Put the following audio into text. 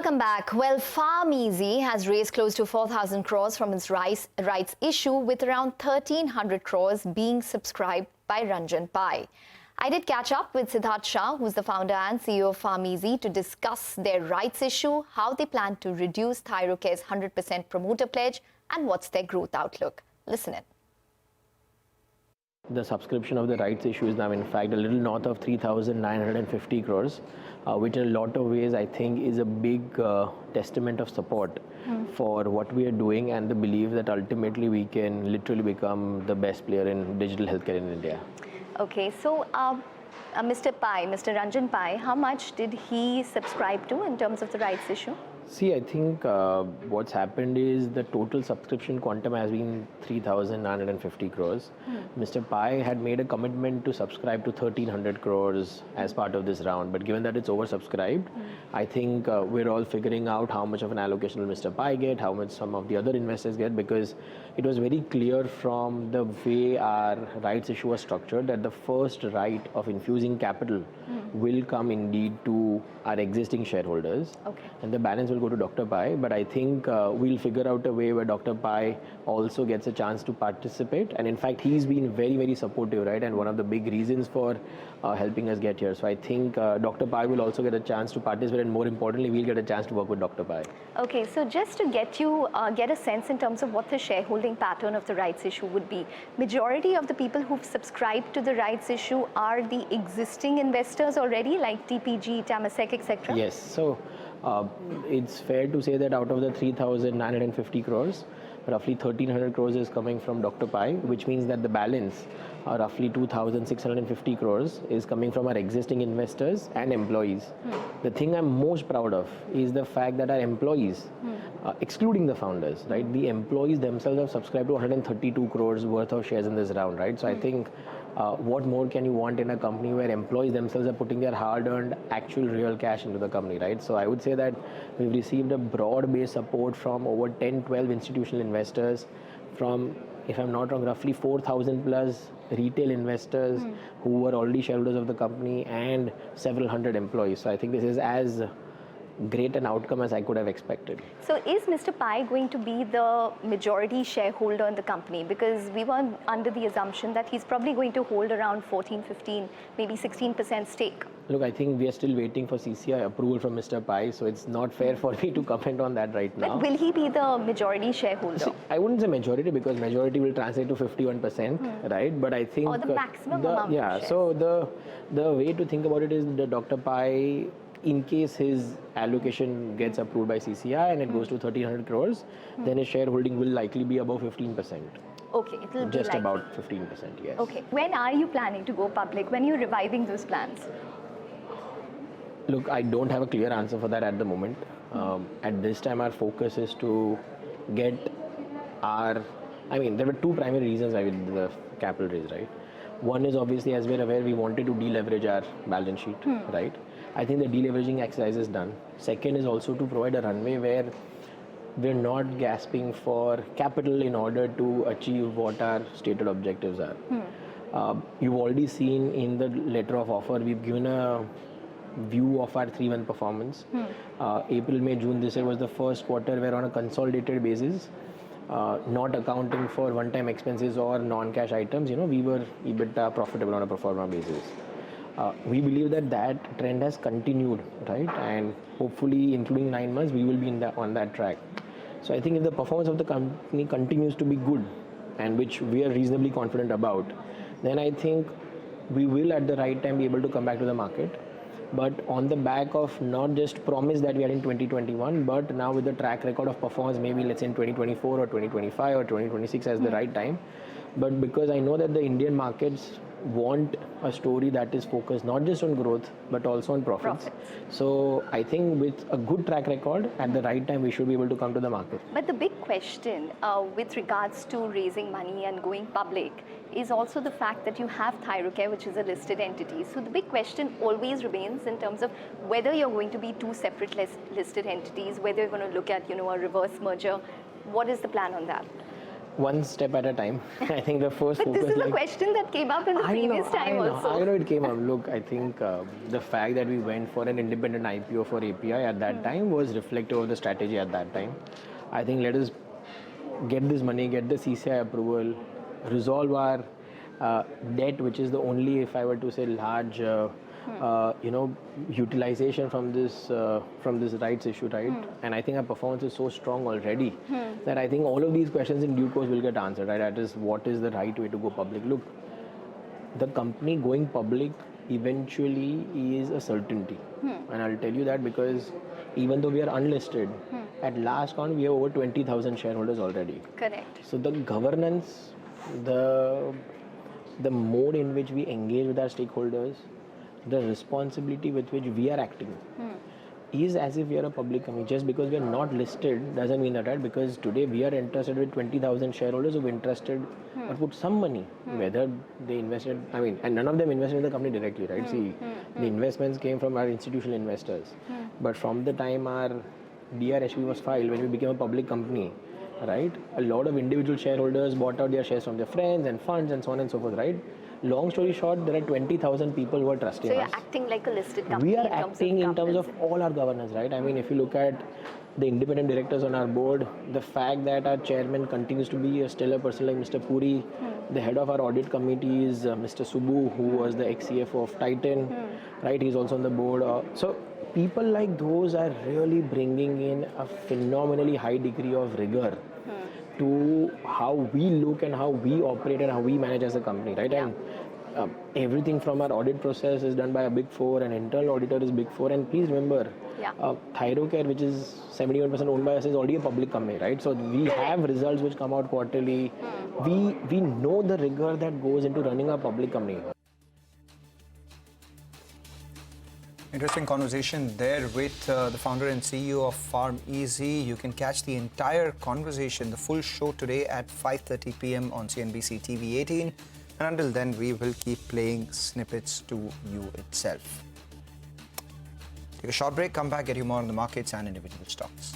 Welcome back. Well, pharmeasy has raised close to 4,000 crores from its rights issue, with around 1,300 crores being subscribed by Ranjan Pai. I did catch up with Siddharth Shah, who's the founder and CEO of pharmeasy, to discuss their rights issue, how they plan to reduce Thyrocare's 100% promoter pledge, and what's their growth outlook. Listen in. The subscription of the rights issue is now in fact a little north of 3,950 crores, which in a lot of ways I think is a big testament of support for what we are doing and the belief that ultimately we can literally become the best player in digital healthcare in India. Okay, so Mr. Ranjan Pai, how much did he subscribe to in terms of the rights issue? See, I think what's happened is the total subscription quantum has been 3,950 crores. Mr. Pai had made a commitment to subscribe to 1,300 crores as part of this round. But given that it's oversubscribed, I think we're all figuring out how much of an allocation will Mr. Pai get, how much some of the other investors get, because it was very clear from the way our rights issue was structured that the first right of infusing capital will come indeed to our existing shareholders. Okay. And the balance will go to Dr. Pai, but I think we'll figure out a way where Dr. Pai also gets a chance to participate. And in fact, he's been very, very supportive, right? And one of the big reasons for helping us get here. So I think Dr. Pai will also get a chance to participate, and more importantly, we'll get a chance to work with Dr. Pai. Okay, so just to get a sense in terms of what the shareholding pattern of the rights issue would be, majority of the people who've subscribed to the rights issue are the existing investors already, like TPG, Temasek, etc.? Yes. So it's fair to say that out of the 3,950 crores, roughly 1,300 crores is coming from Dr. Pai, which means that the balance, roughly 2,650 crores, is coming from our existing investors and employees. The thing I'm most proud of is the fact that our employees, excluding the founders, right, the employees themselves have subscribed to 132 crores worth of shares in this round, right? So I think what more can you want in a company where employees themselves are putting their hard-earned, actual, real cash into the company, right? So I would say that we've received a broad-based support from over 10, 12 institutional investors, from, if I'm not wrong, roughly 4,000 plus retail investors who were already shareholders of the company, and several hundred employees. So I think this is as great an outcome as I could have expected. So is Mr. Pai going to be the majority shareholder in the company? Because we were under the assumption that he's probably going to hold around 14, 15, maybe 16% stake. Look, I think we are still waiting for CCI approval from Mr. Pai, so it's not fair for me to comment on that right now. But will he be the majority shareholder? See, I wouldn't say majority, because majority will translate to 51%, right? But I think... Or the maximum amount yeah, of shares. So the way to think about it is that Dr. Pai, in case his allocation gets approved by CCI and it goes to 1,300 crores, then his shareholding will likely be above 15%. Okay, it will be just likely. about 15%, yes. Okay. When are you planning to go public? When are you reviving those plans? Look, I don't have a clear answer for that at the moment. At this time, our focus is to get our... I mean, there were two primary reasons why we did the capital raise, right? One is obviously, as we're aware, we wanted to deleverage our balance sheet, right? I think the deleveraging exercise is done. Second is also to provide a runway where we're not gasping for capital in order to achieve what our stated objectives are. You've already seen in the letter of offer, we've given a view of our 3-month performance. April, May, June this year was the first quarter where on a consolidated basis, not accounting for one-time expenses or non-cash items, we were EBITDA profitable on a pro forma basis. We believe that that trend has continued, right? And hopefully, including 9 months, we will be on that track. So I think if the performance of the company continues to be good, and which we are reasonably confident about, then I think we will at the right time be able to come back to the market. But on the back of not just promise that we had in 2021, but now with the track record of performance, maybe let's say in 2024 or 2025 or 2026 as the right time. But because I know that the Indian markets want a story that is focused not just on growth, but also on profits. So I think with a good track record, at the right time, we should be able to come to the market. But the big question with regards to raising money and going public is also the fact that you have Thyrocare, which is a listed entity. So the big question always remains in terms of whether you're going to be two separate listed entities, whether you're going to look at, a reverse merger. What is the plan on that? one step at a time. I think the first But focus. this is the question that came up in the previous time also. I know it came up. Look, I think the fact that we went for an independent IPO for API at that time was reflective of the strategy at that time. I think let us get this money, get the CCI approval, resolve our debt, which is the only, if I were to say, large, utilization from this rights issue, right? And I think our performance is so strong already that I think all of these questions in due course will get answered, right? That is, what is the right way to go public? Look, the company going public eventually is a certainty, and I'll tell you that because even though we are unlisted, at last count we have over 20,000 shareholders already. Correct. So the governance, the mode in which we engage with our stakeholders, the responsibility with which we are acting is as if we are a public company. Just because we are not listed doesn't mean that, right? Because today we are interested with 20,000 shareholders who've interested or put some money, whether they invested, and none of them invested in the company directly, right? See, the investments came from our institutional investors. But from the time our DRHP was filed, when we became a public company, right, a lot of individual shareholders bought out their shares from their friends and funds and so on and so forth, right? Long story short, there are 20,000 people who are trusting us. So you're acting like a listed company. We are acting in terms of all our governance, right? If you look at the independent directors on our board, the fact that our chairman continues to be still a person like Mr. Puri, the head of our audit committee is Mr. Subbu, who was the ex-CFO of Titan, right? He's also on the board. So people like those are really bringing in a phenomenally high degree of rigor to how we look and how we operate and how we manage as a company, right? Yeah. And everything from our audit process is done by a Big Four, and internal auditor is Big Four. And please remember, Thyrocare, which is 71% owned by us, is already a public company, right? So we have results which come out quarterly. We know the rigor that goes into running a public company. Interesting conversation there with the founder and CEO of pharmeasy. You can catch the entire conversation, the full show today at 5:30 p.m. on CNBC TV18. And until then, we will keep playing snippets to you itself. Take a short break, come back, get you more on the markets and individual stocks.